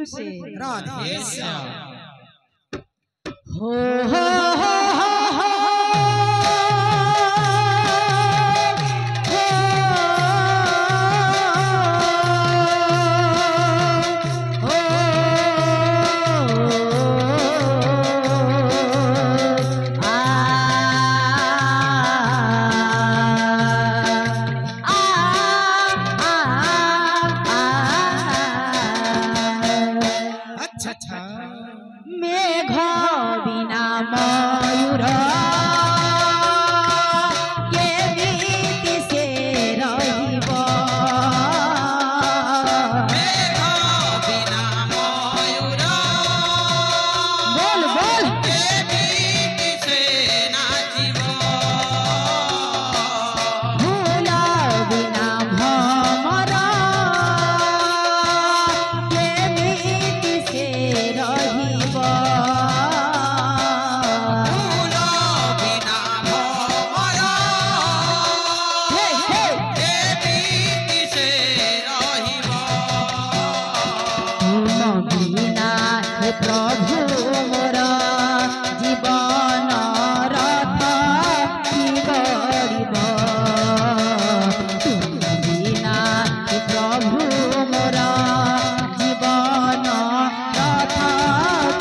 प्रेम से राधे श्याम। हो हो मेघ बिना मयूर केमिति से रहिब मेघ बिना मयूर बोल बोल केमिति से नाचिब फूल बिना भमर केमिति से रहिब फूल बिना भमर केमिति से रहिब तुम बिना हे प्रभु मोर जीवन रथ कि गरिब तुम बिना हे प्रभु मोर जीवन रथ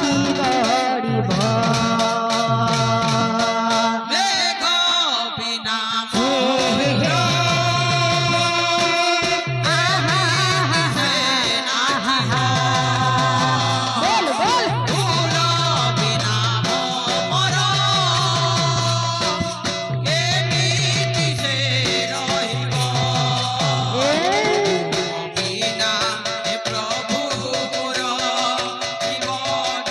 कि गरिब मेघ बिना मयूर बोल बोल फूल बिना भमर केमिति से रहिब बिना हे प्रभु मोर जीवन रथ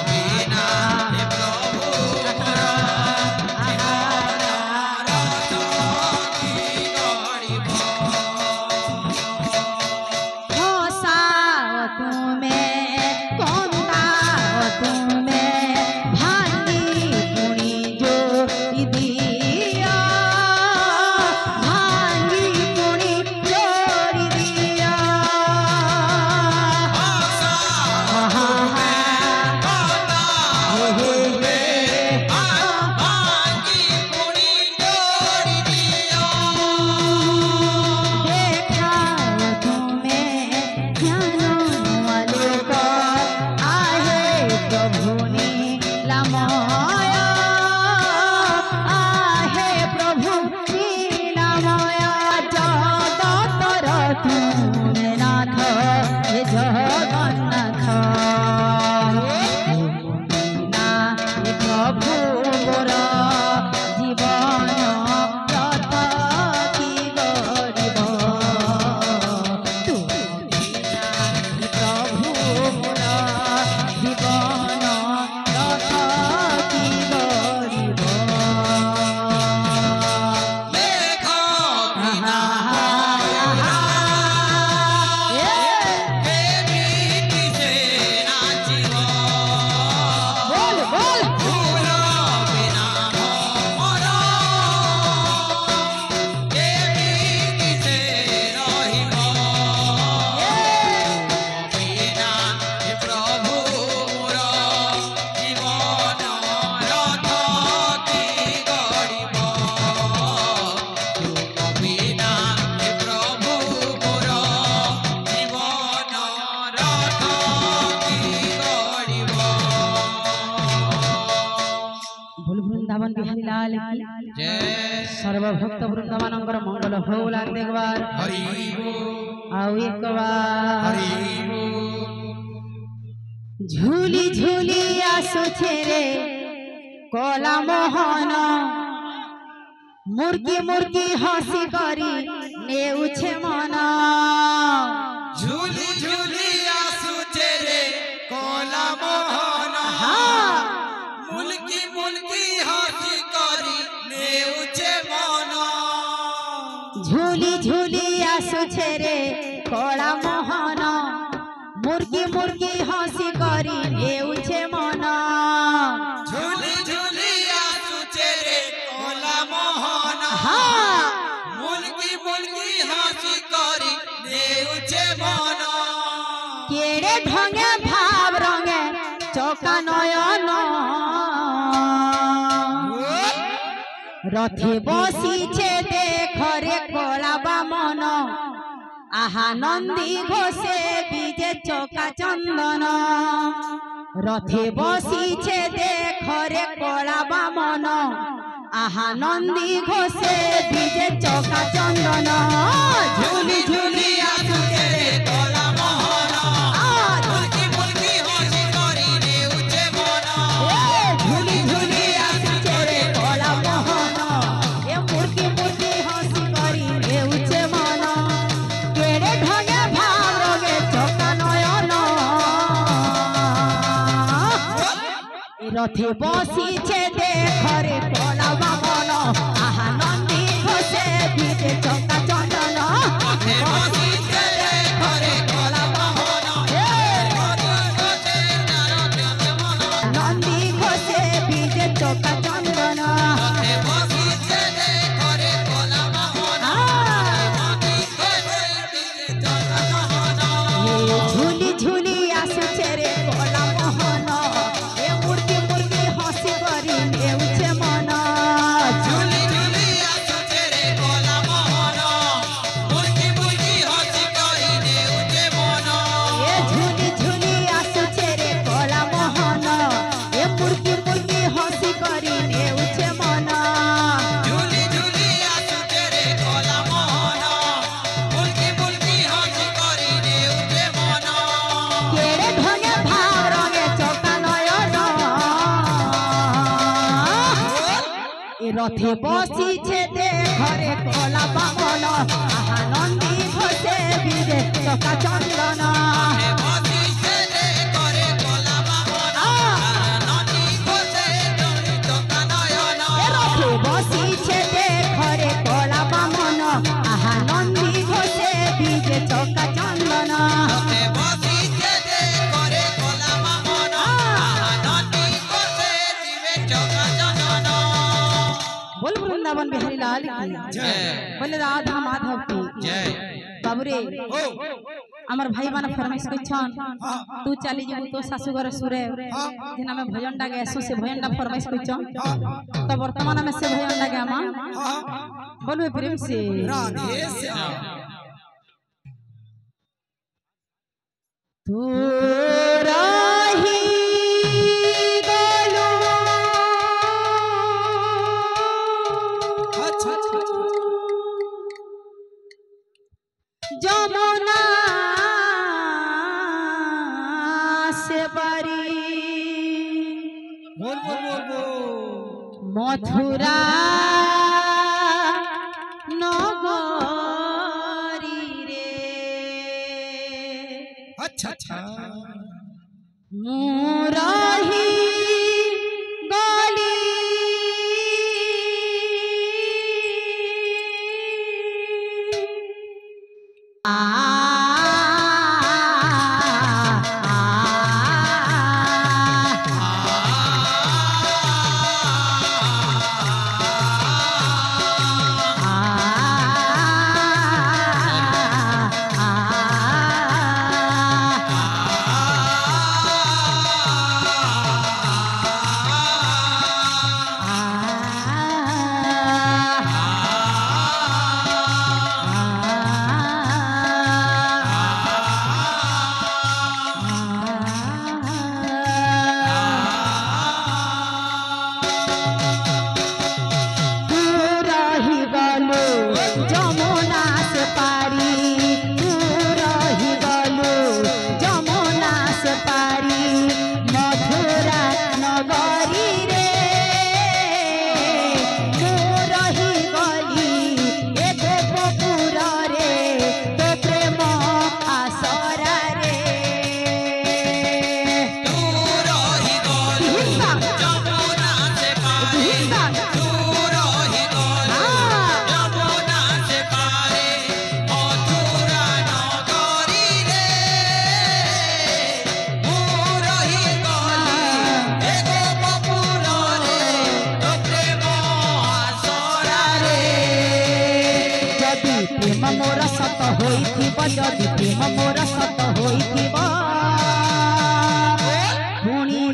बिना हे प्रभु मोर हसाओ तुम्हें कंदाओ तुम्हें भांगी पुणी जोड़ी दिया भांगी पुणी जोड़ी दिया देखा तुम्हें ज्ञानों वाले को आहे प्रभु नीलामया आहे प्रभु नीलामया जगतर तुमे नाथ हे जगन्नाथ ना हे प्रभु मोर जीवन रथ कि गरिब प्रभु मोर जीवन रथ कि गरिब मेघ बिना केमिति से नाचिब बोल बोल फूल बिना भमर केमिति से रहिब बिना हे प्रभु मोर जीवन रथ कि गरिब बिना हे प्रभु मोर जीवन रथ कि गरिब बोल वृंदावन बिहारी लाल की जय सर्वभक्त वृंदावनंकर मंगल हो लाग एक बार हरि आओ एक बार हरि झूली झूली आसुछे रे कला मोहन मुर्गी मुर्गी हसी करी नेउछे मन झूली झूली आसुचे रे कोला मोहन मुल्की मुल्की हसी करी नेउचे मन झूली झूली आसुछे रे कला मोहन मुर्गी मुर्गी हसी करी नेउछे मन झूली झूली आसुचे रे कोला मोहन मुल्की मुल्की চকা নয়ন রথে বসিছে দেখরে কলা বামন আহা নন্দী ঘোষে বিজে চকা চন্দন রথে বসিছে দেখরে কলা বামন আহা নন্দী ঘোষে বিজে চকা চন্দন ঝুলি ঝুলি আসুছে রে কলা মোহন মুলকি মুলকি হাসি করি নেউছে মন ঝুলি ঝুলি আসুছে রে কলা মোহন এ মুরকি মুরকি হাসি করি নেউছে মন কেড়ে ঢঙে ভাব রঙে চকা নয়ন রথে বসিছে দেখরে কলা বামন আহা নন্দী ঘোষে বিজে চকা চন্দন রথে বসিছে দেখরে কলা মোহন ঘোষে নারদ মন নন্দী ঘোষে বিজে চকা চন্দন রথে বসিছে দেখরে কলা মোহন ঘোষে বিজে চকা চন্দন ঝুলি ঝুলি আসুছে রে কলা মোহন এ মুরকি মুরকি হাসি করি নেউছে মন ঝুলি ঝুলি আসুছে রে কলা মোহন মুলকি মুলকি হাসি করি নেউছে মন এ ঝুলি ঝুলি আসুছে রে কলা মোহন এ মুরকি মুরকি হাসি করি নেউছে মন ঝুলি ঝুলি আসুছে রে কলা মোহন মুলকি মুলকি হাসি করি নেউছে মন কেড়ে ঢঙে ভাব রঙে চকা নয়ন এ রথে বসিছে দেখরে কলা বামন আহা নন্দী ঘোষে বিজে চকা চন্দন রথে বসিছে দেখরে কলা মোহন নন্দী ঘোষে দড়ি চকা নয়ন এ রথে বসিছে দেখরে কলা বামন আহা নন্দী ঘোষে বিজে চকা চন্দন রথে বসিছে দেখরে কলা মোহন নন্দী ঘোষে দিবে চকা চন্দন बोल वृंदावन बिहारी लाल की जय बोले राधा माधव की जय बाबूरे ओ আমার ভাই মানে ফরমাইশ করছন তু চালি যাবু তো শাশুঘর সুরে যেন আমি ভজনটা গেছু সে ভজনটা ফরমাইশ করছন তো বর্তমান আমি সে ভজনটা গে আমা বলবে প্রেম সে राधे श्याम तू राही गलो अच्छा अच्छा যমুনা সে বাড়ি बोल बोल बोल बोल মথুরা নগরী রে अच्छा अच्छा মুরহি গলি होइथिब जदि प्रेम मोर सत होइथिब पुणी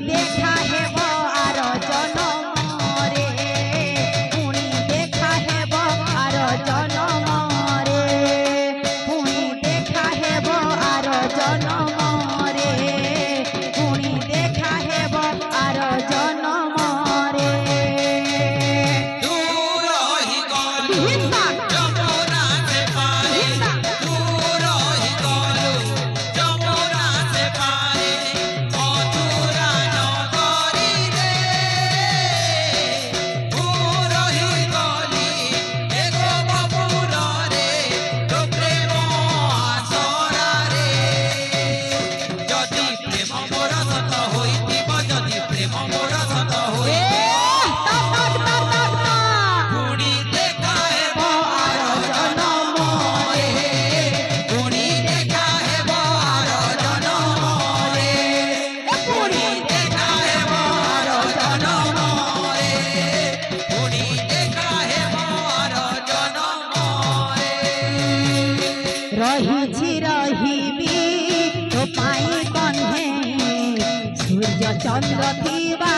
सूर्य चंद्र थीबा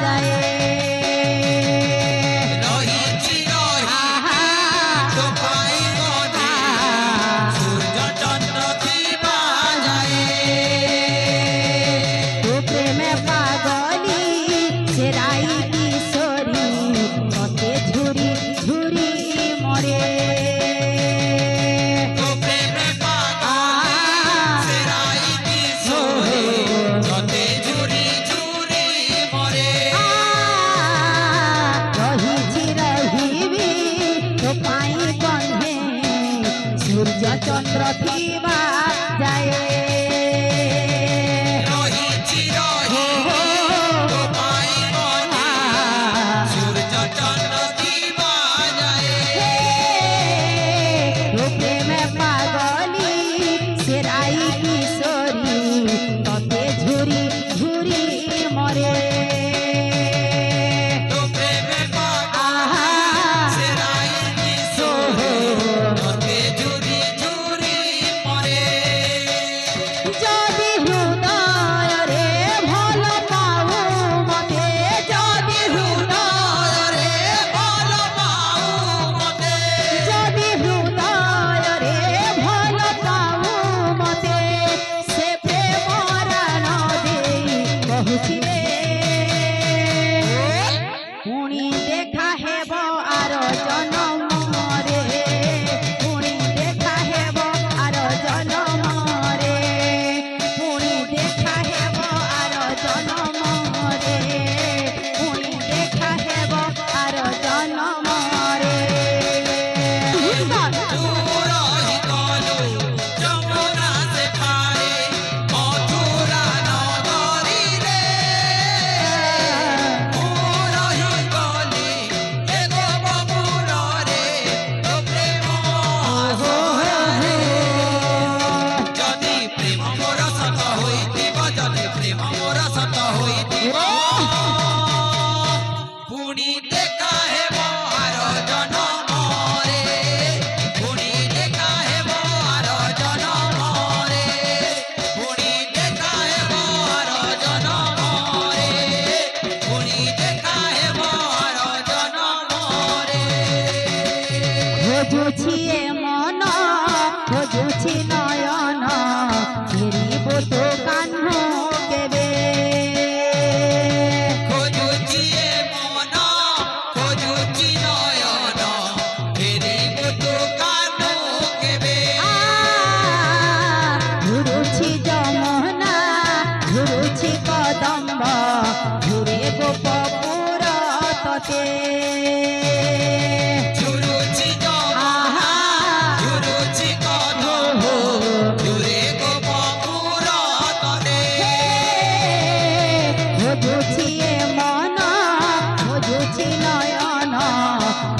जाए रहिछि रहि तो पाई गने सूर्य चंद्र थीबा जाए तू प्रेम पागली सेराई किशोरी तते झुरी झुरी मरे तो प्रेम पागल सेराई किशोरी तते झुरी झुरी मरे रहिछि रहिबी तो पाई गंधे सूर्य चंद्र थीबा जाए रहिछि रहि तो पाई गने सूर्य चंद्र थीबा जाए तू प्रेम पागली सेराई किशोरी तते झुरी झुरी मरे तो प्रेम पागल सेराई किशोरी तते झुरी झुरी मरे যদি হৃদয় রে ভাল পাও মতে যদি হৃদয় রে বল পাউ মতে যদি হৃদয় রে ভাল পাও মতে সে প্রেম রাণ দেই কহুছিলে পুনি দেখা হেব আর জনম রে পুনি দেখা হেব আর জনম রে পুনি দেখা হেব আর জনম রে পুনি দেখা হেব আর জনম রে दूर ही गलु जमुना से पारे मथुरा नगरी रे दूर ही गली एगो बबुर रे तो प्रेम आसरा रे जदि प्रेम मोर सत होइतिब जदि प्रेम मोर सत होइतिब पुणी देखा हेब आर जनम रे पुणी देखा हेब आर जनम रे पुणी देखा हेब आर जनम रे पुणी देखा हेब आर जनम रे খোঁজুছি এ মন খোঁজুছি নয়ন ফিরিব তো কাহ্ন কেবে खोजुची मन खोजुची नयन फेरिब तो कानो केबे ঘুরুছি যমুনা ঘুরুছি কদম্ব ঘুরে গোপপুর ততে झुरुची जमुना झुरुची कदम झुरे गोपपुर तले খোঁজুছি এ মন খোঁজুছি নয়ন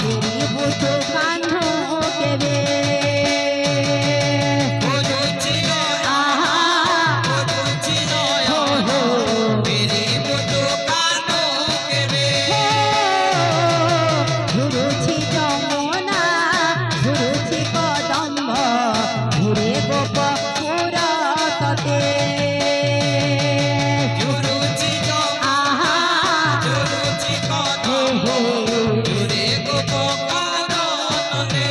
ফিরিব তো কাহ্ন কেবে खोजुची खोजुची नयन फेरिब तो कानो केबे ঘুরুছি যমুনা ঘুরুছি কদম্ব ঘুরে গোপপুর ততে झुरुची जमुना झुरुची कदम झुरे गोपपुर तले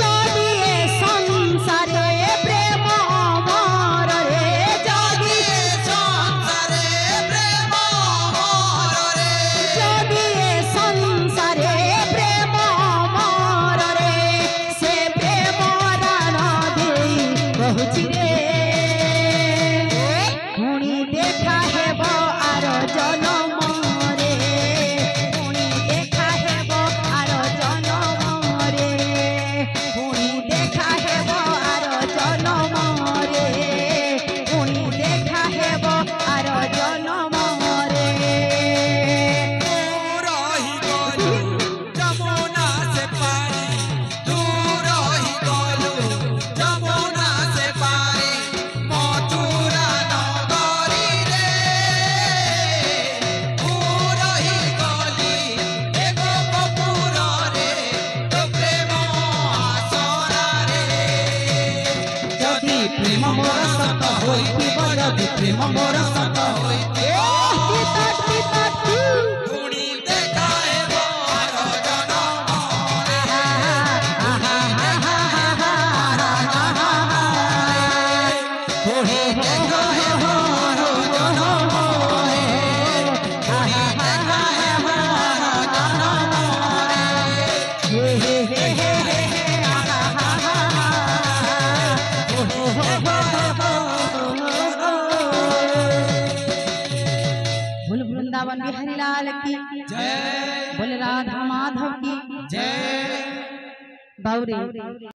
যদি এ সংসারে প্রেম অমর রে যদি সংসারে প্রেম মরে যদি এ সংসারে প্রেম অমর রে সে প্রেম রাণ দেই কহুছি রে পুনি দেখা হেব আর জনম রে পুনি দেখা হেব আর জনম রে পুনি দেখা হেব আর জনম রে পুনি দেখা হেব আর জনম রে दूर ही गलु जमुना से पारे दूर ही गलु जमुना से पारे मथुरा नगरी रे दूर ही गली एगो बबुर रे तो प्रेम आसरा रे যদি প্রেম মোর সত হইতিব যদি প্রেম মোর সত হইতে পুনি দেখায় বার জনমরে পুনি দেখায় বার জনমরে পুনি দেখায় বার জনমরে बोल वृंदावन बिहारी लाल की जय बोल राधा माधव की जय गौरी।